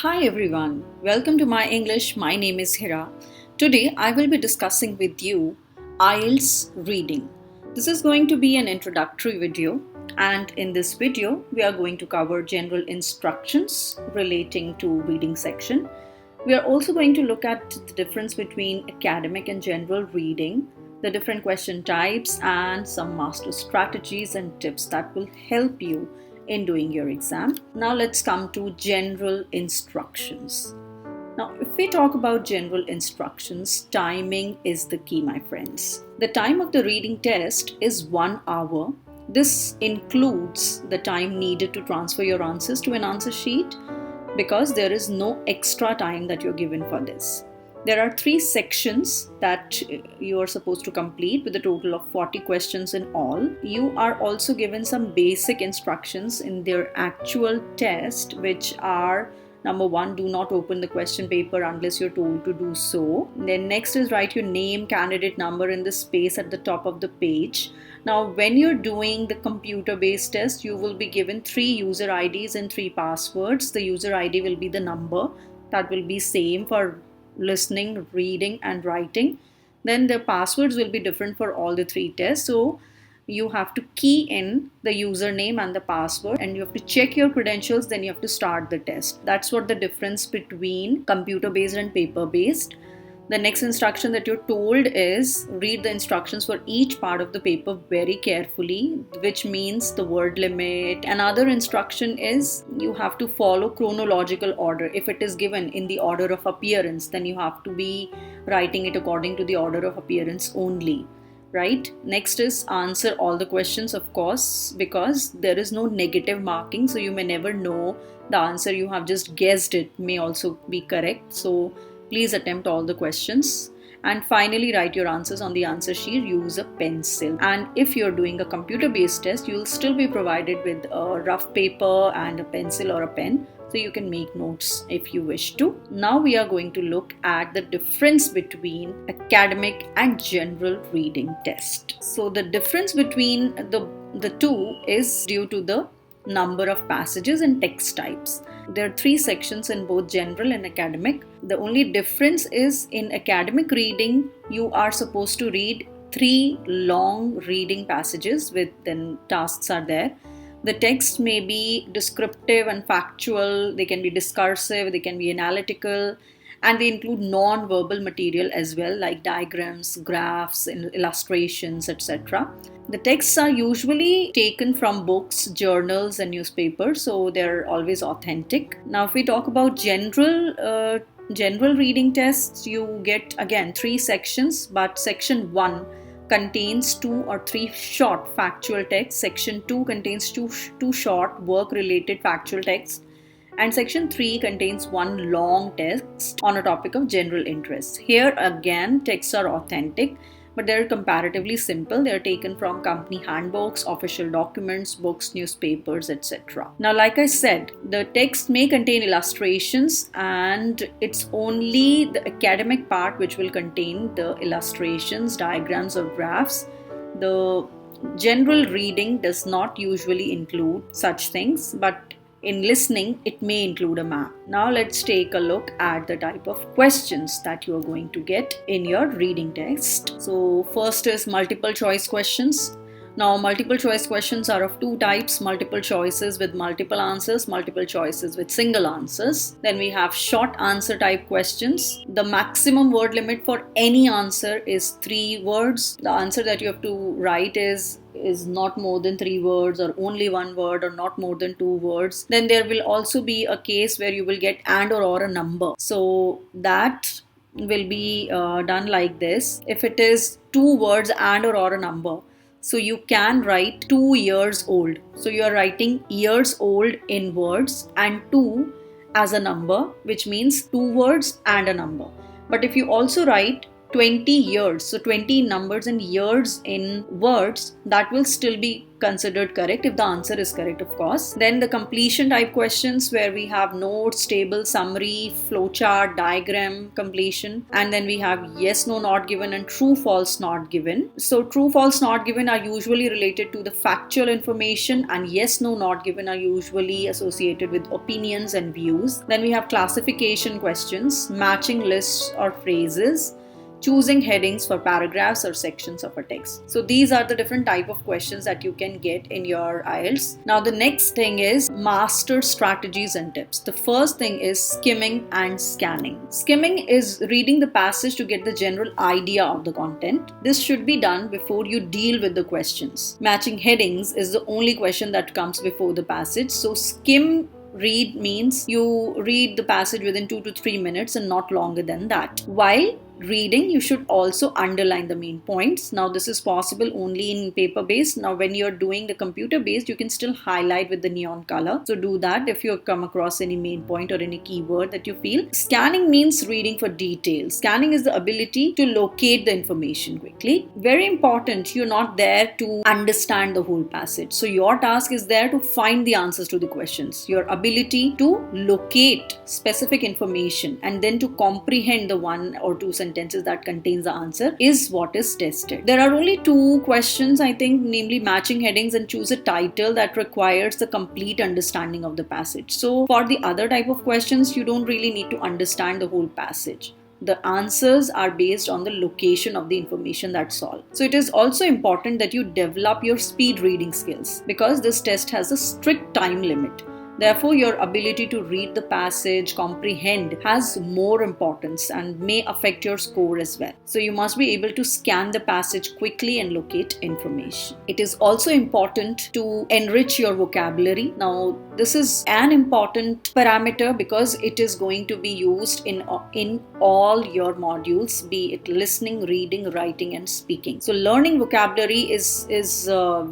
Hi everyone, welcome to My English. My name is Hira. Today I will be discussing with you IELTS reading. This is going to be an introductory video, and in this video we are going to cover general instructions relating to reading section. We are also going to look at the difference between academic and general reading, the different question types, and some master strategies and tips that will help you in doing your exam. Now let's come to general instructions. Now, if we talk about general instructions, timing is the key, my friends. The time of the reading test is 1 hour. This includes the time needed to transfer your answers to an answer sheet because there is no extra time that you're given for this. There are 3 sections that you are supposed to complete with a total of 40 questions in all. You are also given some basic instructions in their actual test, which are: number 1, do not open the question paper unless you're told to do so. Then next is write your name, candidate number in the space at the top of the page. Now, when you're doing the computer-based test, you will be given 3 user IDs and 3 passwords. The user ID will be the number that will be same for listening, reading, and writing. Then the passwords will be different for all the 3 tests. So you have to key in the username and the password, and you have to check your credentials, then you have to start the test. That's what the difference between computer-based and paper-based. The next instruction that you're told is read the instructions for each part of the paper very carefully, which means the word limit. Another instruction is you have to follow chronological order. If it is given in the order of appearance, then you have to be writing it according to the order of appearance only. Right? Next is answer all the questions, of course, because there is no negative marking, so you may never know the answer. You have just guessed it may also be correct. So please attempt all the questions. And finally, write your answers on the answer sheet. Use a pencil. And if you're doing a computer-based test, you'll still be provided with a rough paper and a pencil or a pen, so you can make notes if you wish to. Now we are going to look at the difference between academic and general reading test. So the difference between the two is due to the number of passages and text types. There are 3 sections in both general and academic. The only difference is in academic reading, you are supposed to read 3 long reading passages with then tasks are there. The text may be descriptive and factual, they can be discursive, they can be analytical, and they include non-verbal material as well, like diagrams, graphs, illustrations, etc. The texts are usually taken from books, journals, and newspapers, so they're always authentic. Now, if we talk about general reading tests, you get again 3 sections, but section 1 contains 2 or 3 short factual texts. Section 2 contains two short work-related factual texts. And section 3 contains 1 long text on a topic of general interest. Here again, texts are authentic, but they're comparatively simple. They're taken from company handbooks, official documents, books, newspapers, etc. Now, like I said, the text may contain illustrations, and it's only the academic part which will contain the illustrations, diagrams, or graphs. The general reading does not usually include such things, but in listening, it may include a map. Now let's take a look at the type of questions that you are going to get in your reading test. So first is multiple choice questions. Now, multiple choice questions are of 2 types: multiple choices with multiple answers, multiple choices with single answers. Then we have short answer type questions. The maximum word limit for any answer is 3 words. The answer that you have to write is not more than 3 words, or only 1 word, or not more than 2 words. Then there will also be a case where you will get and or a number. So that will be done like this. If it is 2 words and or a number, so you can write 2 years old. So you are writing years old in words and 2 as a number, which means 2 words and a number. But if you also write 20 years, so 20 numbers and years in words, that will still be considered correct if the answer is correct, of course. Then the completion type questions where we have notes, table, summary, flowchart, diagram, completion, and then we have yes, no, not given and true, false, not given. So true, false, not given are usually related to the factual information, and yes, no, not given are usually associated with opinions and views. Then we have classification questions, matching lists or phrases, choosing headings for paragraphs or sections of a text. So these are the different type of questions that you can get in your IELTS. Now the next thing is master strategies and tips. The first thing is skimming and scanning. Skimming is reading the passage to get the general idea of the content. This should be done before you deal with the questions. Matching headings is the only question that comes before the passage. So skim read means you read the passage within 2 to 3 minutes and not longer than that. While reading, you should also underline the main points. Now this is possible only in paper based. Now when you're doing the computer based, you can still highlight with the neon color. So do that if you come across any main point or any keyword that you feel. Scanning means reading for details. Scanning is the ability to locate the information quickly. Very important, you're not there to understand the whole passage. So your task is there to find the answers to the questions. Your ability to locate specific information and then to comprehend the 1 or 2 sentences that contains the answer is what is tested. There are only 2 questions, I think, namely matching headings and choose a title, that requires the complete understanding of the passage. So for the other type of questions, you don't really need to understand the whole passage. The answers are based on the location of the information, that's all. So it is also important that you develop your speed reading skills, because this test has a strict time limit. Therefore, your ability to read the passage, comprehend, has more importance and may affect your score as well. So you must be able to scan the passage quickly and locate information. It is also important to enrich your vocabulary. Now, this is an important parameter because it is going to be used in all your modules, be it listening, reading, writing and speaking. So learning vocabulary is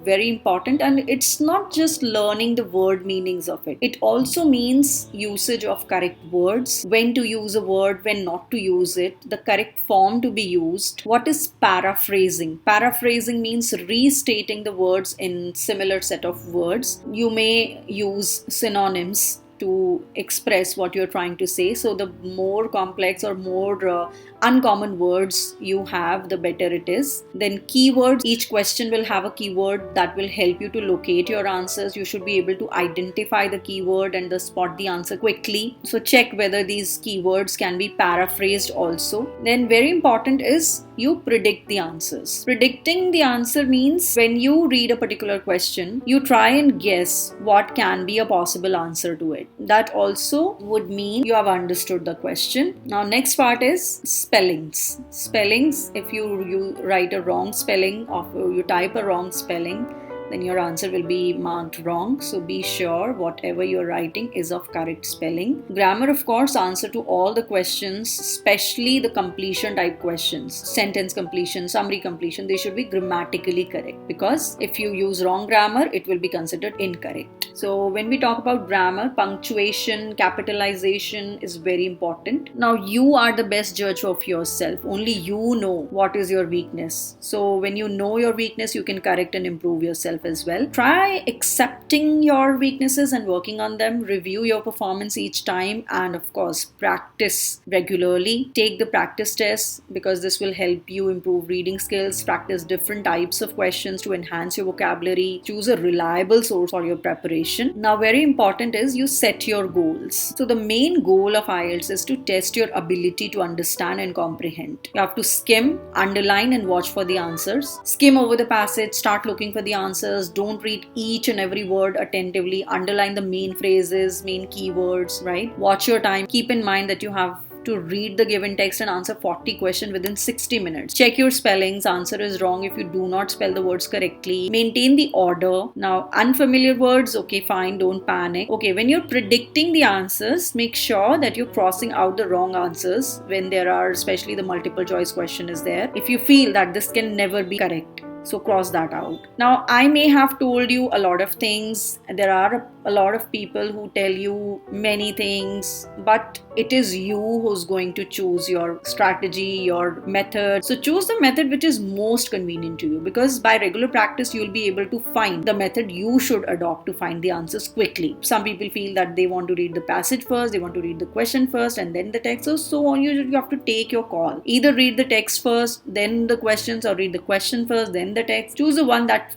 very important, and it's not just learning the word meanings of it. It also means usage of correct words, when to use a word, when not to use it, the correct form to be used. What is paraphrasing? Paraphrasing means restating the words in similar set of words. You may use synonyms to express what you're trying to say. So the more complex or more uncommon words you have, the better it is. Then keywords. Each question will have a keyword that will help you to locate your answers. You should be able to identify the keyword and spot the answer quickly. So check whether these keywords can be paraphrased also. Then very important is you predict the answers. Predicting the answer means when you read a particular question, you try and guess what can be a possible answer to it. That also would mean you have understood the question. Now next part is spellings. Spellings, if you write a wrong spelling or you type a wrong spelling, then your answer will be marked wrong. So be sure whatever you're writing is of correct spelling. Grammar, of course, answer to all the questions, especially the completion type questions. Sentence completion, summary completion, they should be grammatically correct, because if you use wrong grammar, it will be considered incorrect. So when we talk about grammar, punctuation, capitalization is very important. Now you are the best judge of yourself. Only you know what is your weakness. So when you know your weakness, you can correct and improve yourself as well. Try accepting your weaknesses and working on them. Review your performance each time, and of course practice regularly. Take the practice tests, because this will help you improve reading skills. Practice different types of questions to enhance your vocabulary. Choose a reliable source for your preparation. Now very important is you set your goals. So the main goal of IELTS is to test your ability to understand and comprehend. You have to skim, underline and watch for the answers. Skim over the passage, start looking for the answers. Don't read each and every word attentively. Underline the main phrases, main keywords, right? Watch your time. Keep in mind that you have to read the given text and answer 40 questions within 60 minutes. Check your spellings. Answer is wrong if you do not spell the words correctly. Maintain the order. Now, unfamiliar words, okay, fine, don't panic. Okay, when you're predicting the answers, make sure that you're crossing out the wrong answers when there are, especially the multiple choice question is there. If you feel that this can never be correct, so cross that out. Now, I may have told you a lot of things. There are a lot of people who tell you many things, but it is you who's going to choose your strategy, your method. So choose the method which is most convenient to you, because by regular practice you'll be able to find the method you should adopt to find the answers quickly. Some people feel that they want to read the passage first, they want to read the question first and then the text. So you have to take your call. Either read the text first, then the questions, or read the question first, then the text. Choose the one that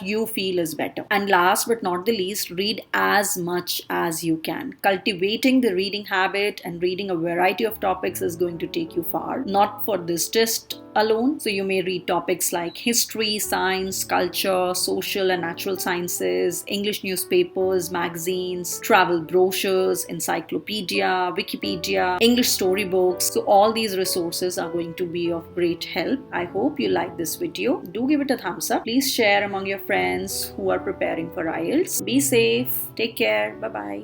you feel is better. And last but not the least, read as much as you can. Cultivating the reading habit and reading a variety of topics is going to take you far, not for this test alone. So you may read topics like history, science, culture, social and natural sciences, English newspapers, magazines, travel brochures, encyclopedia, Wikipedia, English storybooks. So all these resources are going to be of great help. I hope you like this video. Do give it a thumbs up. Please share among your friends who are preparing for IELTS. Be safe. Take care. Bye-bye.